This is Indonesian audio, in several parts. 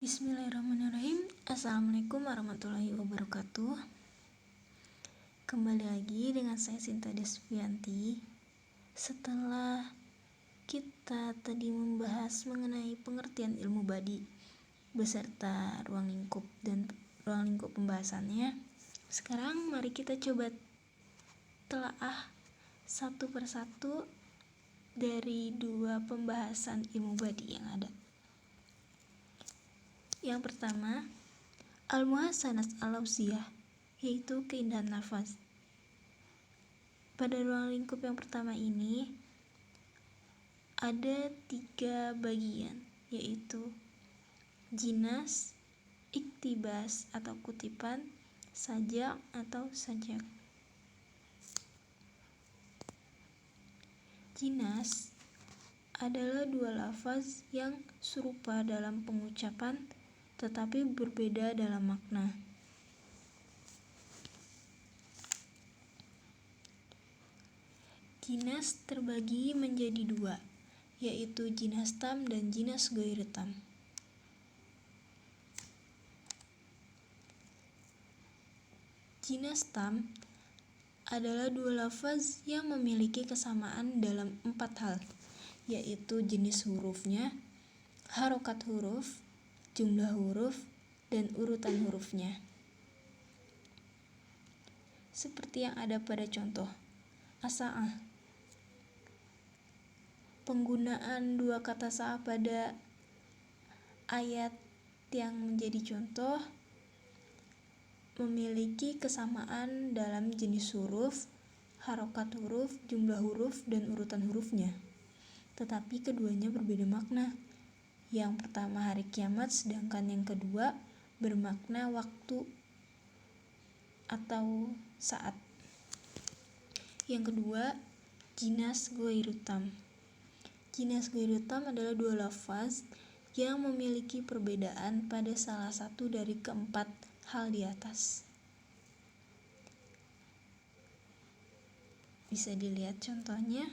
Bismillahirrahmanirrahim. Assalamualaikum warahmatullahi wabarakatuh. Kembali lagi dengan saya Sinta Desvianti. Setelah kita tadi membahas mengenai pengertian ilmu badi beserta ruang lingkup dan ruang lingkup pembahasannya, sekarang mari kita coba telaah satu persatu dari dua pembahasan ilmu badi yang ada. Yang pertama, al-muhasanat al-lafziyah, yaitu keindahan lafaz. Pada ruang lingkup yang pertama ini ada 3 bagian, yaitu jinas, iktibas atau kutipan, sajak atau sajak. Jinas adalah 2 lafaz yang serupa dalam pengucapan tetapi berbeda dalam makna. Jinas terbagi menjadi 2, yaitu jinas tam dan jinas ghair tam. Jinas tam adalah 2 lafaz yang memiliki kesamaan dalam 4 hal, yaitu jenis hurufnya, harokat huruf, jumlah huruf, dan urutan hurufnya. Seperti yang ada pada contoh as-sa'ah. Penggunaan 2 kata sa'ah pada ayat yang menjadi contoh memiliki kesamaan dalam jenis huruf, harokat huruf, jumlah huruf, dan urutan hurufnya. Tetapi keduanya berbeda makna. Yang pertama hari kiamat, sedangkan yang kedua bermakna waktu atau saat. Yang kedua, jinas ghair tam. Jinas ghair tam adalah 2 lafaz yang memiliki perbedaan pada salah satu dari keempat hal di atas. Bisa dilihat contohnya.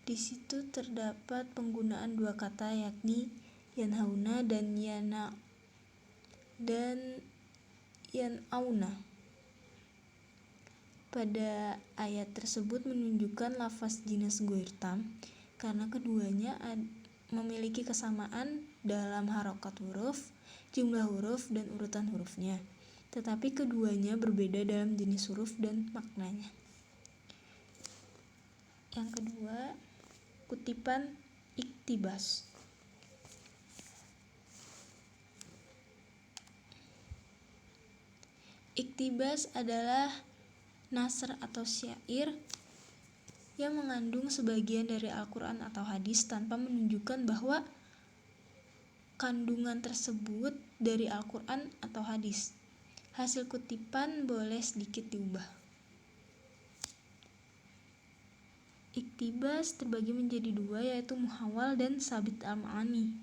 Di situ terdapat penggunaan 2 kata, yakni yanhauna dan yanauna. Pada ayat tersebut menunjukkan lafaz jinas ghair tam karena keduanya memiliki kesamaan dalam harokat huruf, jumlah huruf, dan urutan hurufnya. Tetapi keduanya berbeda dalam jenis huruf dan maknanya. Yang kedua, kutipan iktibas. Iktibas adalah nasr atau syair yang mengandung sebagian dari Al-Quran atau hadis tanpa menunjukkan bahwa kandungan tersebut dari Al-Quran atau hadis. Hasil kutipan boleh sedikit diubah. Iktibas terbagi menjadi 2, yaitu muhawwal dan sabit al-ma'ani.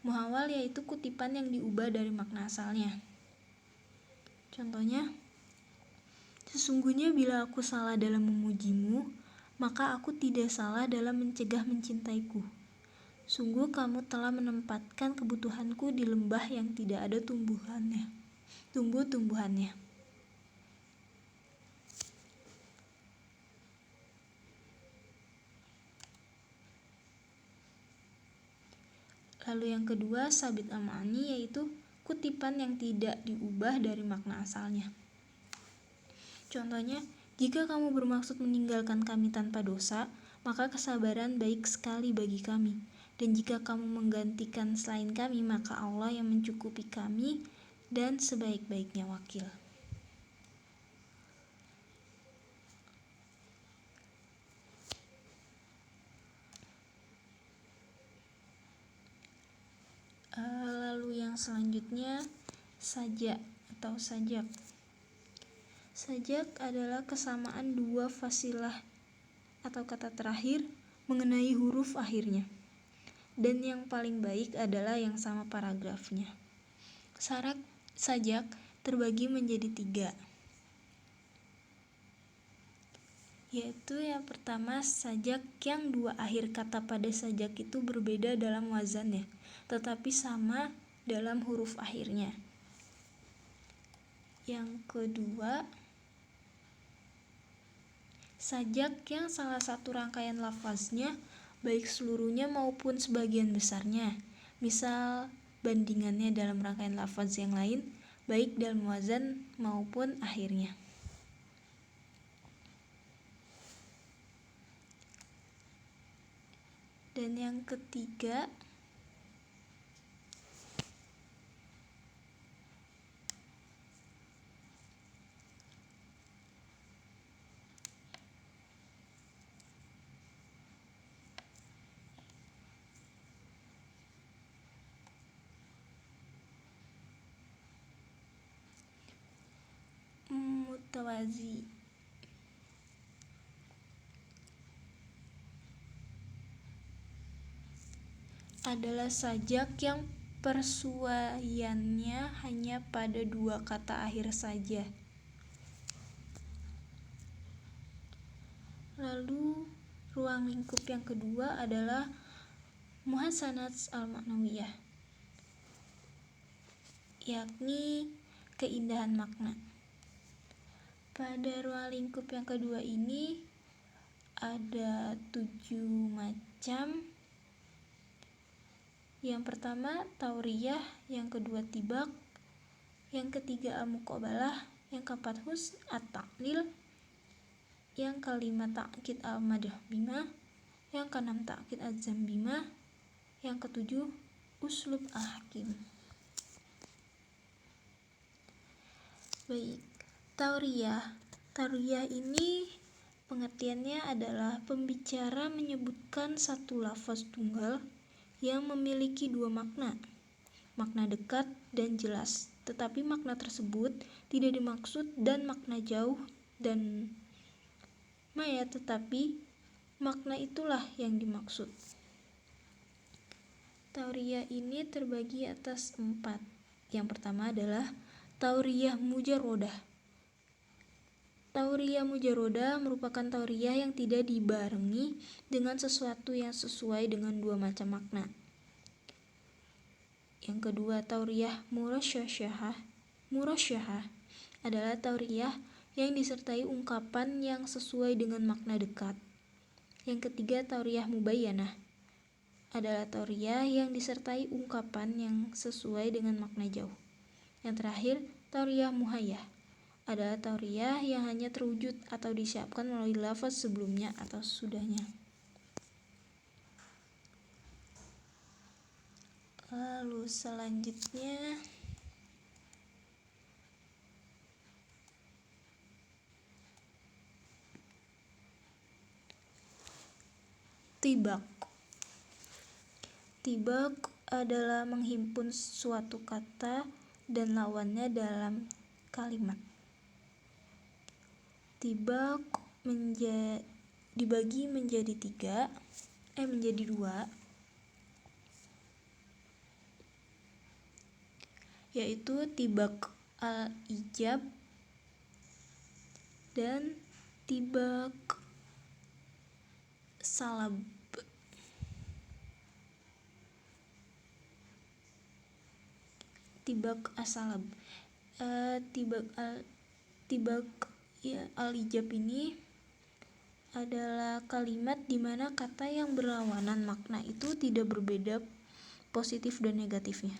Muhawwal yaitu kutipan yang diubah dari makna asalnya. Contohnya, sesungguhnya bila aku salah dalam memujimu, maka aku tidak salah dalam mencegah mencintaiku. Sungguh kamu telah menempatkan kebutuhanku di lembah yang tidak ada tumbuh-tumbuhannya. Lalu yang kedua, sabit al-ma'ani, yaitu kutipan yang tidak diubah dari makna asalnya. Contohnya, jika kamu bermaksud meninggalkan kami tanpa dosa, maka kesabaran baik sekali bagi kami. Dan jika kamu menggantikan selain kami, maka Allah yang mencukupi kami dan sebaik-baiknya wakil. Lalu yang selanjutnya, sajak atau sajak. Sajak adalah kesamaan 2 fasilah atau kata terakhir mengenai huruf akhirnya. Dan yang paling baik adalah yang sama paragrafnya. Syarat sajak terbagi menjadi 3, yaitu yang pertama, sajak yang 2 akhir kata pada sajak itu berbeda dalam wazannya. tetapi sama dalam huruf akhirnya. Yang kedua, sajak yang salah satu rangkaian lafaznya baik seluruhnya maupun sebagian besarnya, misal bandingannya dalam rangkaian lafaz yang lain, baik dalam wazan maupun akhirnya. Dan yang ketiga, mutawazi. Adalah sajak yang persuaiannya hanya pada dua kata akhir saja. Lalu ruang lingkup yang kedua adalah muhasanats al-ma'nawiyah, yakni keindahan makna. Pada ruang lingkup yang kedua ini ada 7 macam. Yang pertama tauriyah, yang kedua tibak, yang ketiga al-muqabalah, yang keempat husn at-ta'lil, yang kelima ta'kid al-madah bima, yang keenam ta'kid az-zam bima, yang ketujuh uslub al-hakim. Baik, tauriyah ini pengertiannya adalah pembicara menyebutkan satu lafaz tunggal yang memiliki dua makna dekat dan jelas, tetapi makna tersebut tidak dimaksud dan makna jauh dan maya, tetapi makna itulah yang dimaksud. Tauriyah ini terbagi atas 4. Yang pertama adalah tauriyah mujarrodah. Tauriyah mujarrodah merupakan tauriyah yang tidak dibarengi dengan sesuatu yang sesuai dengan dua macam makna. Yang kedua, tauriyah murasyahah adalah tauriyah yang disertai ungkapan yang sesuai dengan makna dekat. Yang ketiga, tauriyah mubayyanah adalah tauriyah yang disertai ungkapan yang sesuai dengan makna jauh. Yang terakhir, tauriyah muhayyah adalah tauriyah yang hanya terwujud atau disiapkan melalui lafaz sebelumnya atau sesudahnya. Lalu selanjutnya tibak. Tibak adalah menghimpun suatu kata dan lawannya dalam kalimat. Tibak dibagi menjadi dua, yaitu tibak al-ijab dan tibak salab. Tibak as-salab. Tibak al-ijab ini adalah kalimat di mana kata yang berlawanan makna itu tidak berbeda positif dan negatifnya.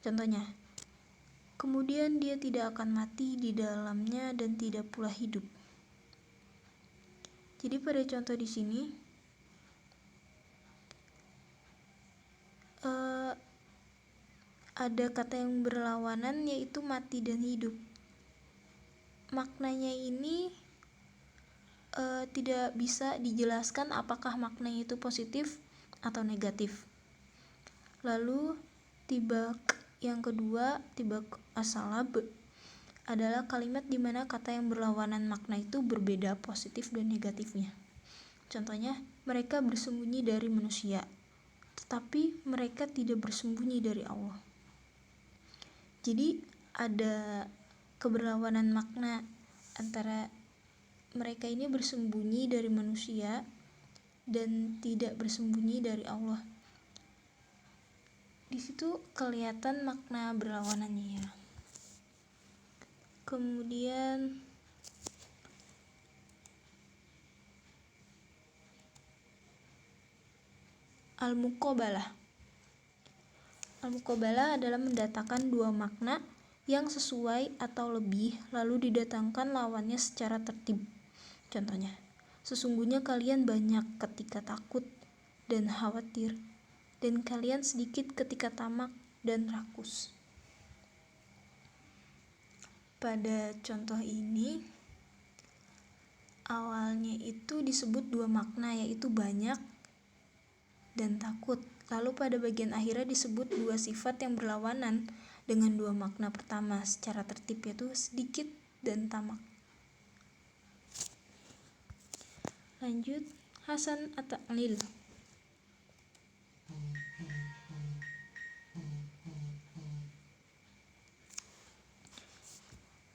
Contohnya, kemudian dia tidak akan mati di dalamnya dan tidak pula hidup. Jadi pada contoh di sini ada kata yang berlawanan yaitu mati dan hidup. Maknanya ini tidak bisa dijelaskan apakah maknanya itu positif atau negatif. Lalu tibak yang kedua, tibak as-salab, adalah kalimat di mana kata yang berlawanan makna itu berbeda positif dan negatifnya. Contohnya, mereka bersembunyi dari manusia, tetapi mereka tidak bersembunyi dari Allah. Jadi ada keberlawanan makna antara mereka ini bersembunyi dari manusia dan tidak bersembunyi dari Allah. Di situ kelihatan makna berlawanannya ya. Kemudian al-muqabalah. Al-muqabalah adalah mendatangkan dua makna yang sesuai atau lebih, lalu didatangkan lawannya secara tertib. Contohnya, sesungguhnya kalian banyak ketika takut dan khawatir, dan kalian sedikit ketika tamak dan rakus. Pada contoh ini, awalnya itu disebut dua makna, yaitu banyak dan takut. Lalu pada bagian akhirnya disebut dua sifat yang berlawanan dengan dua makna pertama secara tertib, yaitu sedikit dan tamak. Lanjut, Hasan at-ta'lil.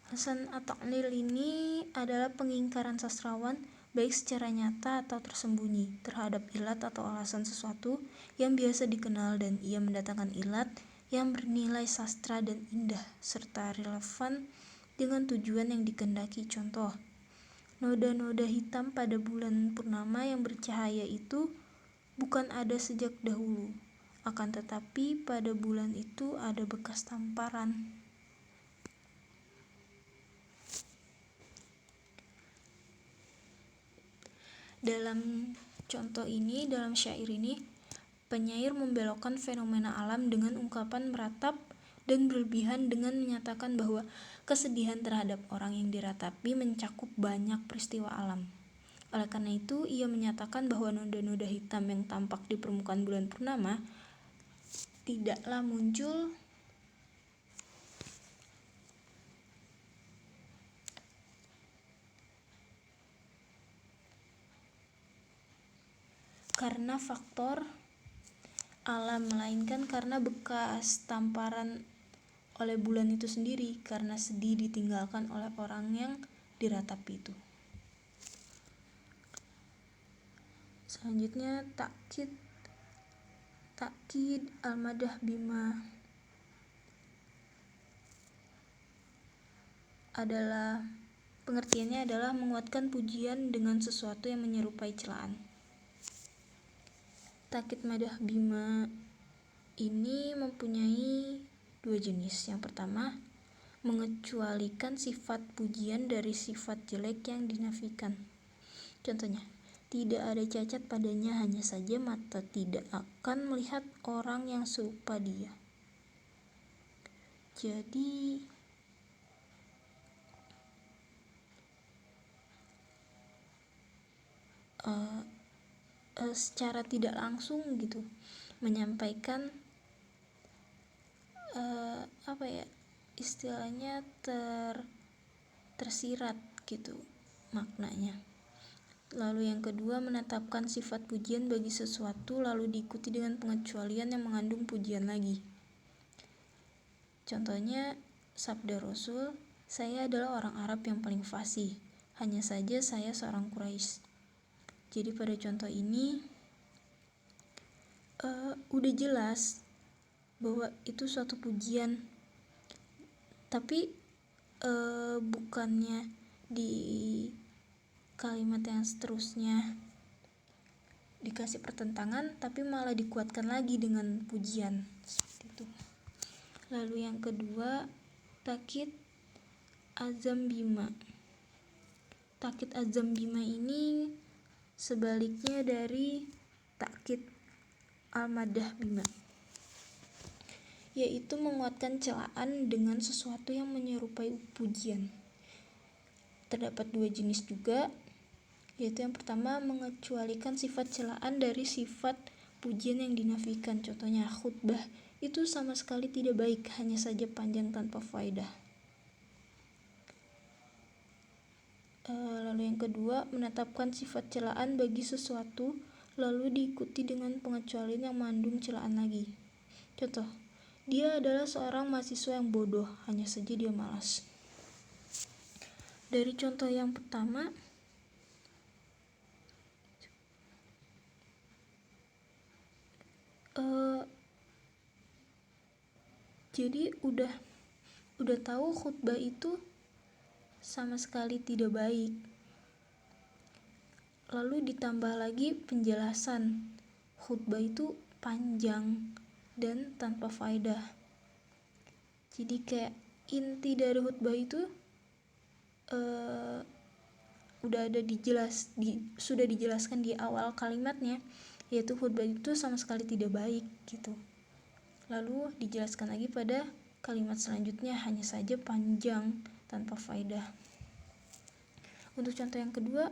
Hasan at-ta'lil ini adalah pengingkaran sastrawan baik secara nyata atau tersembunyi terhadap ilat atau alasan sesuatu yang biasa dikenal, dan ia mendatangkan ilat yang bernilai sastra dan indah serta relevan dengan tujuan yang dikehendaki. Contoh, noda-noda hitam pada bulan purnama yang bercahaya itu bukan ada sejak dahulu, akan tetapi pada bulan itu ada bekas tamparan. Dalam contoh ini, dalam syair ini, penyair membelokkan fenomena alam dengan ungkapan meratap dan berlebihan dengan menyatakan bahwa kesedihan terhadap orang yang diratapi mencakup banyak peristiwa alam. Oleh karena itu, ia menyatakan bahwa noda-noda hitam yang tampak di permukaan bulan purnama tidaklah muncul karena faktor alam, melainkan karena bekas tamparan oleh bulan itu sendiri, karena sedih ditinggalkan oleh orang yang diratapi itu. Selanjutnya, takkid al-madah bima adalah pengertiannya adalah menguatkan pujian dengan sesuatu yang menyerupai celaan. Takkid madah bima ini mempunyai dua jenis. Yang pertama, mengecualikan sifat pujian dari sifat jelek yang dinafikan. Contohnya, tidak ada cacat padanya, hanya saja mata tidak akan melihat orang yang serupa dia. Jadi secara tidak langsung gitu menyampaikan istilahnya tersirat gitu maknanya. Lalu yang kedua, menetapkan sifat pujian bagi sesuatu lalu diikuti dengan pengecualian yang mengandung pujian lagi. Contohnya sabda Rasul, saya adalah orang Arab yang paling fasih, hanya saja saya seorang Quraisy. Jadi pada contoh ini udah jelas bahwa itu suatu pujian, tapi bukannya di kalimat yang seterusnya dikasih pertentangan, tapi malah dikuatkan lagi dengan pujian seperti itu. Lalu yang kedua, takkid azam bima. Takkid azam bima ini sebaliknya dari takkid al-madah bima, yaitu menguatkan celaan dengan sesuatu yang menyerupai pujian. Terdapat dua jenis juga, yaitu yang pertama, mengecualikan sifat celaan dari sifat pujian yang dinafikan. Contohnya, khutbah itu sama sekali tidak baik, hanya saja panjang tanpa faedah. Lalu yang kedua, menetapkan sifat celaan bagi sesuatu lalu diikuti dengan pengecualian yang mengandung celaan lagi. Contoh, dia adalah seorang mahasiswa yang bodoh, hanya saja dia malas. Dari contoh yang pertama, Jadi udah tahu khutbah itu sama sekali tidak baik. Lalu ditambah lagi penjelasan, khutbah itu panjang dan tanpa faedah. Jadi kayak inti dari khutbah itu sudah dijelaskan di awal kalimatnya, yaitu khutbah itu sama sekali tidak baik gitu. Lalu dijelaskan lagi pada kalimat selanjutnya, hanya saja panjang tanpa faedah. Untuk contoh yang kedua,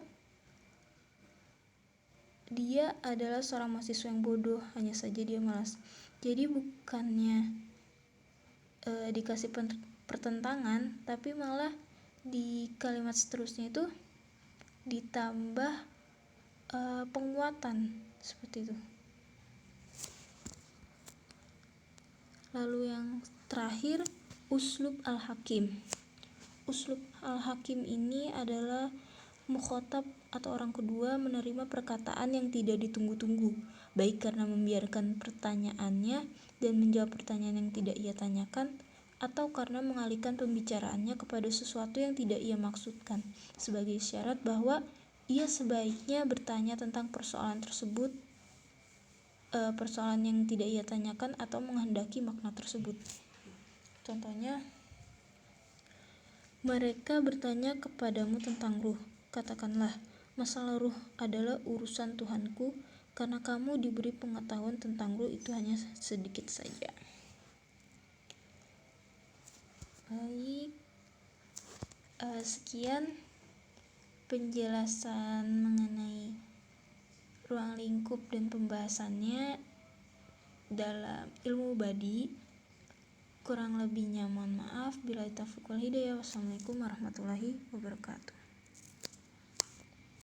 dia adalah seorang mahasiswa yang bodoh, hanya saja dia malas. Jadi bukannya dikasih pertentangan, tapi malah di kalimat seterusnya itu ditambah penguatan seperti itu. Lalu yang terakhir, uslub al-hakim. Uslub al-hakim ini adalah mukhotab atau orang kedua menerima perkataan yang tidak ditunggu-tunggu, baik karena membiarkan pertanyaannya dan menjawab pertanyaan yang tidak ia tanyakan, atau karena mengalihkan pembicaraannya kepada sesuatu yang tidak ia maksudkan, sebagai isyarat bahwa ia sebaiknya bertanya tentang persoalan tersebut, persoalan yang tidak ia tanyakan, atau menghendaki makna tersebut. Contohnya, mereka bertanya kepadamu tentang ruh. Katakanlah, masalah ruh adalah urusan Tuhanku, karena kamu diberi pengetahuan tentang ruh itu hanya sedikit saja. Baik, sekian penjelasan mengenai ruang lingkup dan pembahasannya dalam ilmu badi. Kurang lebihnya mohon maaf. Billahi taufiq wal hidayah. Wassalamualaikum warahmatullahi wabarakatuh.